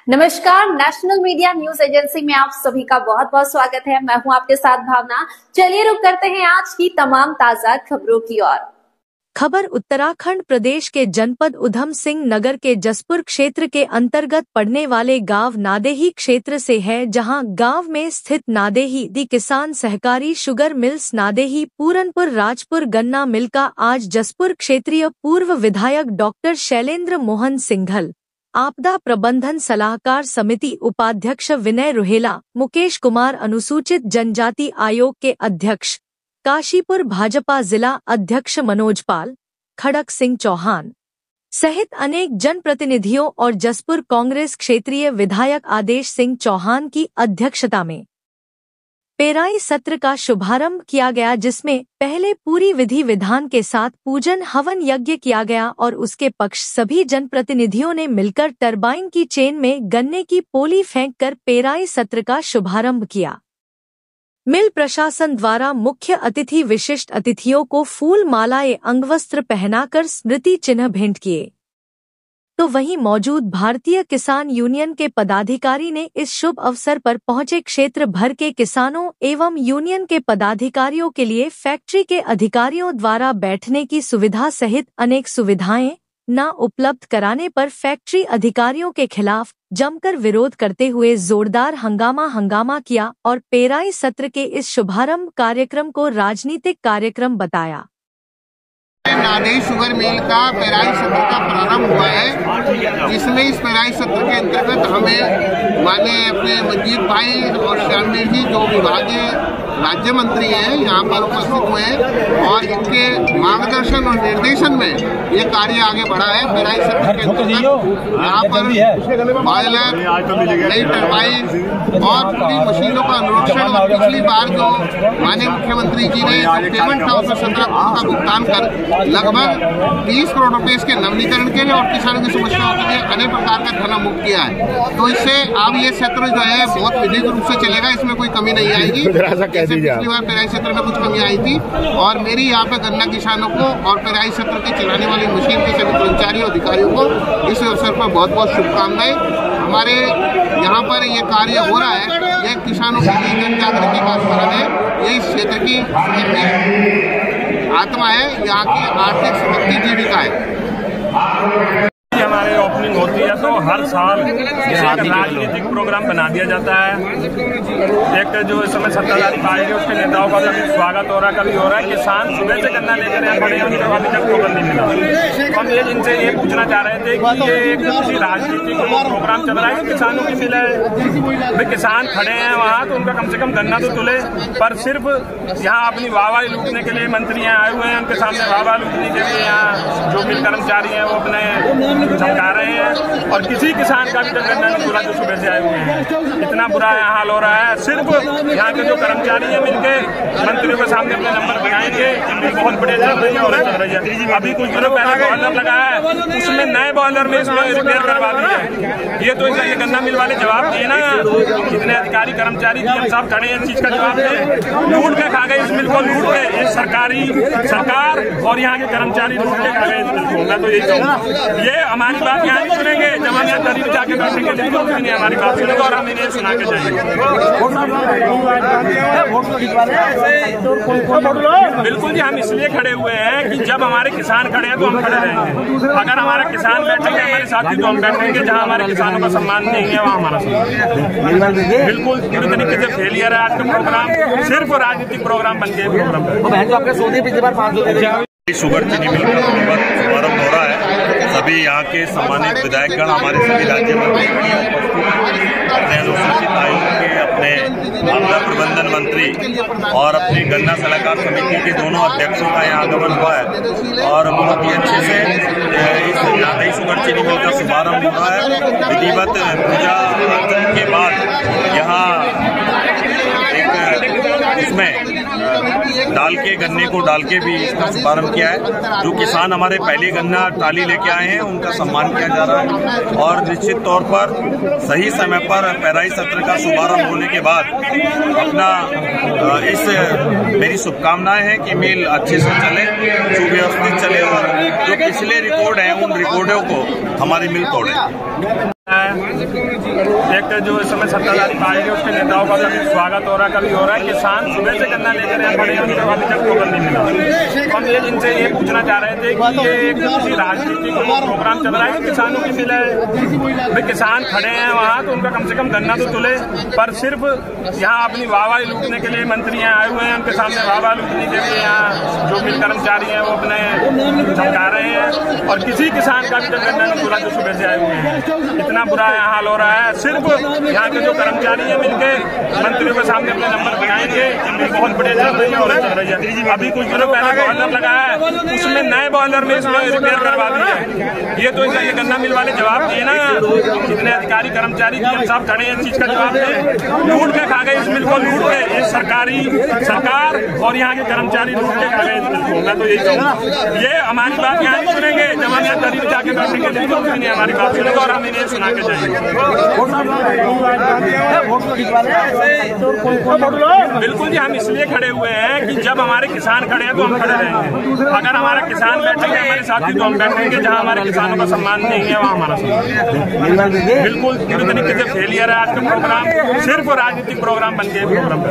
नमस्कार, national media news agency में आप सभी का बहुत बहुत स्वागत है। मैं हूं आपके साथ भावना। चलिए रुक करते हैं आज की तमाम ताजा खबरों की ओर। खबर उत्तराखंड प्रदेश के जनपद उधम सिंह नगर के जसपुर क्षेत्र के अंतर्गत पड़ने वाले गांव नादेही क्षेत्र से है, जहां गांव में स्थित नादेही दी किसान सहकारी शुगर मिल्स नादेही पूरनपुर राजपुर गन्ना मिल का आज जसपुर क्षेत्रीय पूर्व विधायक डॉक्टर शैलेंद्र मोहन सिंघल, आपदा प्रबंधन सलाहकार समिति उपाध्यक्ष विनय रुहेला, मुकेश कुमार अनुसूचित जनजाति आयोग के अध्यक्ष, काशीपुर भाजपा जिला अध्यक्ष मनोज पाल, खड़क सिंह चौहान सहित अनेक जनप्रतिनिधियों और जसपुर कांग्रेस क्षेत्रीय विधायक आदेश सिंह चौहान की अध्यक्षता में पेराई सत्र का शुभारंभ किया गया, जिसमें पहले पूरी विधि विधान के साथ पूजन हवन यज्ञ किया गया और उसके पक्ष सभी जनप्रतिनिधियों ने मिलकर टरबाइन की चेन में गन्ने की पोली फेंककर पेराई सत्र का शुभारंभ किया। मिल प्रशासन द्वारा मुख्य अतिथि विशिष्ट अतिथियों को फूल मालाएं अंगवस्त्र पहनाकर स्मृति चिन्ह भेंट किए। तो वहीं मौजूद भारतीय किसान यूनियन के पदाधिकारी ने इस शुभ अवसर पर पहुंचे क्षेत्र भर के किसानों एवं यूनियन के पदाधिकारियों के लिए फैक्ट्री के अधिकारियों द्वारा बैठने की सुविधा सहित अनेक सुविधाएं न उपलब्ध कराने पर फैक्ट्री अधिकारियों के खिलाफ जमकर विरोध करते हुए जोरदार हंगामा किया और पेराई सत्र के इस शुभारंभ कार्यक्रम को राजनीतिक कार्यक्रम बताया। नादेही शुगर मिल का पेराई सत्र का प्रारंभ हुआ है, जिसमें इस पेराई सत्र के अंतर्गत हमें माननीय अपने मंजीत भाई और श्यामवीर जी जो विभागीय राज्य मंत्री हैं यहाँ पर उपस्थित हुए हैं और इनके मार्गदर्शन और निर्देशन में ये कार्य आगे बढ़ा है। पेराई सत्र के अंतर्गत यहाँ पर बॉयलर, नई टरबाइन और पूरी मशीनों का अनुरक्षण और पिछली बार जो माननीय मुख्यमंत्री जी ने पेमेंट था उसमें 17 करोड़ का भुगतान कर लगभग 30 करोड़ रुपए इसके नवीनीकरण के लिए और किसानों की समस्याओं के लिए अनेक प्रकार का धन मुक्त किया है। तो इससे अब ये सत्र जो है बहुत विधिक रूप से चलेगा, इसमें कोई कमी नहीं आएगी। पिछली बार पेराई सत्र में कुछ कमी आई थी और मेरी यहाँ पे गन्ना किसानों को और पेराई सत्र की चलाने वाली मशीन के सभी कर्मचारियों अधिकारियों को इस अवसर पर बहुत बहुत शुभकामनाएं। हमारे यहाँ पर ये कार्य हो रहा है, ये किसानों के लिए जन जागृति का स्मरण है। ये इस क्षेत्र की आत्मा है, यहाँ की आर्थिक समृद्धि जीविका है। हमारे ओपनिंग होती है तो हर साल एक राजनीतिक प्रोग्राम बना दिया जाता है। एक जो इस समय सत्ताधारी पार्टी है उसके नेताओं का कभी स्वागत हो रहा है, कभी हो रहा है। किसान सुबह से गन्ना लेकर यहाँ खड़े हैं, अभी तक टोकन नहीं मिला। हम ये इनसे ये पूछना चाह रहे थे कि ये एक राजनीतिक प्रोग्राम चल रहा है, किसानों की मिले भाई, किसान खड़े हैं वहाँ तो उनका कम से कम गन्ना तो तुले, पर सिर्फ यहाँ अपनी वाहवाही लूटने के लिए मंत्री यहाँ आए हुए हैं, उनके सामने वाहवाही लूटने के लिए यहाँ जो मिल कर्मचारी हैं वो अपने चमका रहे हैं और किसी किसान का भी तक गन्ना नहीं तुला जो सुबह से आए हुए हैं। इतना बुरा यहाँ हाल हो रहा है। सिर्फ यहाँ के जो कर्मचारी हैं मिलके मंत्रियों के सामने अपने नंबर बनाएंगे, बहुत बढ़िया चल रही है और चल रही है। अभी कुछ दिनों पहले बॉयलर लगाया है, उसमें नए बॉयलर में इसमें रिपेयर करवा दी है। ये तो ये गन्ना मिल वाले जवाब दिए ना, जितने अधिकारी कर्मचारी साहब खड़े हैं इस चीज का जवाब दें। लूट के खा गए इस मिल को, लूट के ये सरकार और यहाँ के कर्मचारी लूट के खा गए इस मिल को। मैं तो यही कहूँ, ये हमारी बात यहाँ नहीं सुनेंगे, जब हम यहाँ करीब जाके बैठेंगे बिल्कुल भी नहीं हमारी बात सुनेंगे और हम इन्हें सुना के जाएंगे। बिल्कुल जी, हम इसलिए खड़े हुए हैं कि जब हमारे किसान खड़े हैं तो हम खड़े रहेंगे। अगर हमारे किसान बैठेंगे हमारे साथी तो हम बैठेंगे, जहाँ हमारे किसानों का सम्मान नहीं है वहाँ हमारा सम्मान। बिल्कुल पूरी तरीके से फेलियर है आज का प्रोग्राम, सिर्फ राजनीतिक प्रोग्राम बन गए प्रोग्राम। शुगर चीनी मिल का शुभारंभ हो रहा है। सभी यहाँ के सम्मानित विधायकगण, हमारे सभी राज्य मंत्री की अपने अनुसूचित आयोग के, अपने आपदा प्रबंधन मंत्री और अपने गन्ना सलाहकार समिति के दोनों अध्यक्षों का यहाँ आगमन हुआ है और बहुत ही अच्छे से इस नादेही शुगर चीनी मिल का शुभारंभ हुआ है। विधिवत पूजा के बाद यहाँ इसमें डाल के गन्ने को डाल के भी इसका शुभारंभ किया है। जो किसान हमारे पहले गन्ना ट्राली लेके आए हैं उनका सम्मान किया जा रहा है और निश्चित तौर पर सही समय पर पेराई सत्र का शुभारंभ होने के बाद अपना मेरी शुभकामनाएं हैं कि मिल अच्छे से चले, सुव्यवस्थित चले और जो पिछले रिकॉर्ड हैं उन रिकॉर्डों को हमारी मिल तोड़े। एक जो इस समय सत्ताधारी पार्टी है उसके नेताओं का कभी स्वागत हो रहा है, कभी हो रहा है। किसान सुबह से गन्ना लेकर यहाँ खड़े हैं, उनके अभी तक टोकन नहीं मिला। हम ये इनसे ये पूछना चाह रहे थे कि ये एक किसी राजनीतिक प्रोग्राम चल रहा है कि किसानों की मिले। भाई किसान खड़े हैं वहाँ तो उनका कम से कम गन्ना तो तुले, पर सिर्फ यहाँ अपनी वाहवाही लूटने के लिए मंत्री यहाँ आए हुए हैं, उनके सामने वाहवाही लूटने के लिए यहाँ जो मिल कर्मचारी हैं वो अपने धमका रहे हैं। और किसी किसान का भी गन्ना नहीं तुला जो सुबह से आए हुए हैं। इतना बुरा हाल हो रहा है। सिर्फ यहाँ के जो कर्मचारी हैं मिलके मंत्रियों के सामने अपने नंबर बनाएंगे, बहुत बड़े चल रही है। अभी कुछ दिनों पहले बॉयलर लगा है, उसमें नए बॉयलर में इसमें रिपेयर करवा दिए। ये तो ये गन्ना मिल वाले जवाब दिए ना, जितने अधिकारी कर्मचारी साहब खड़े हैं इस चीज का जवाब दे। लूट के खा गए इस मिल को, लूट के इस सरकार और यहाँ के कर्मचारी लूट के खा गए इस मिल को। मैं तो यही कहूँ, ये हमारी बात यहाँ नहीं सुनेंगे। जब हम यहाँ दरी में जाके बैठेंगे तो नहीं हमारी बात सुनेंगे और हम इन्हें सुना के जाएंगे। बिल्कुल जी, हम इसलिए खड़े हुए हैं कि जब हमारे किसान खड़े हैं तो हम खड़े रहेंगे। अगर हमारे किसान बैठेंगे हमारे साथी तो हम बैठेंगे। जहाँ हमारे किसानों का सम्मान नहीं है वहाँ हमारा सम्मान। बिल्कुल पूरी तरीके से फेलियर है आज का प्रोग्राम, सिर्फ राजनीतिक प्रोग्राम बन गए। प्रोग्राम